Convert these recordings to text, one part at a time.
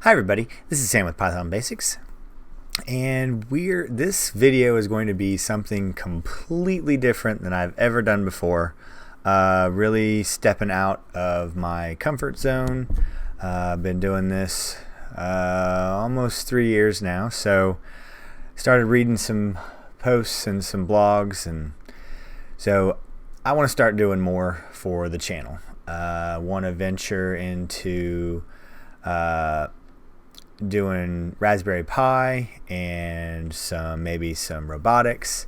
Hi everybody, this is Sam with Python Basics, and this video is going to be something completely different than I've ever done before. Really stepping out of my comfort zone. I've been doing this almost 3 years now, so started reading some posts and some blogs, and so I want to start doing more for the channel. Want to venture into doing Raspberry Pi and maybe some robotics,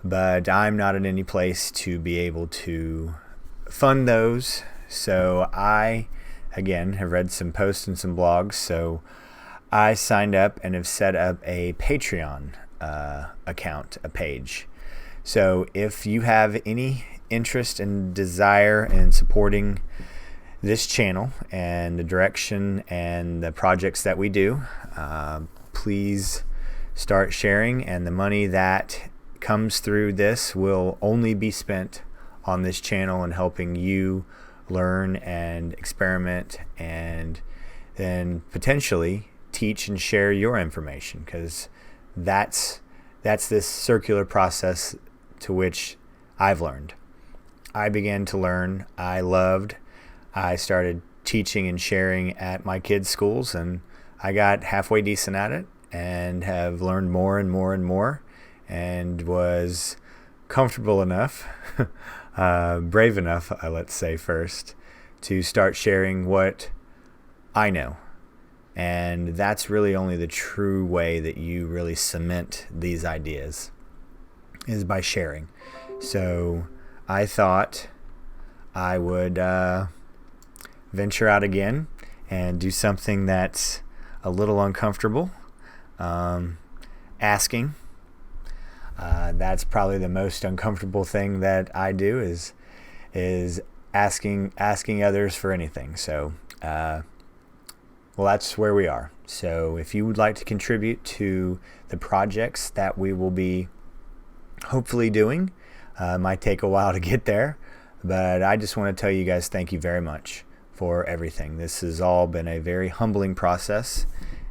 but I'm not in any place to be able to fund those. So I, again, have read some posts and some blogs, so I signed up and have set up a Patreon account, a page. So if you have any interest and desire in supporting this channel and the direction and the projects that we do, please start sharing, and the money that comes through this will only be spent on this channel and helping you learn and experiment, and then potentially teach and share your information, because that's this circular process to which I've learned. I began to learn, I started teaching and sharing at my kids' schools, and I got halfway decent at it and have learned more and more and more, and was comfortable enough, brave enough, let's say first, to start sharing what I know. And that's really only the true way that you really cement these ideas, is by sharing. So I thought I would venture out again and do something that's a little uncomfortable. Asking. That's probably the most uncomfortable thing that I do, is asking others for anything. So well, that's where we are. So if you would like to contribute to the projects that we will be hopefully doing, might take a while to get there, but I just want to tell you guys thank you very much for everything. This has all been a very humbling process,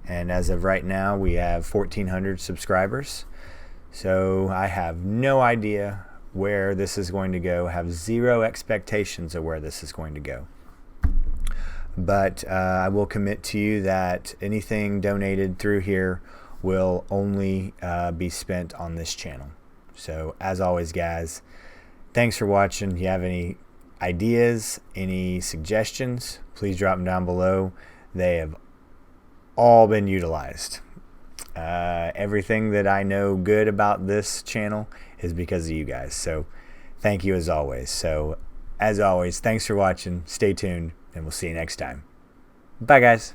and as of right now we have 1,400 subscribers. So I have no idea where this is going to go, have zero expectations of where this is going to go. But I will commit to you that anything donated through here will only be spent on this channel. So as always, guys, thanks for watching. If you have any ideas, any suggestions, please drop them down below. They have all been utilized. Everything that I know good about this channel is because of you guys. So thank you as always. So as always, thanks for watching. Stay tuned, and we'll see you next time. Bye, guys.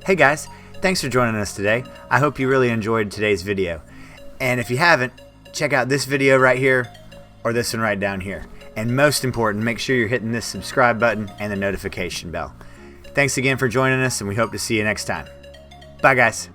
Hey guys, thanks for joining us today. I hope you really enjoyed today's video. And if you haven't, check out this video right here or this one right down here. And most important, make sure you're hitting this subscribe button and the notification bell. Thanks again for joining us, and we hope to see you next time. Bye, guys.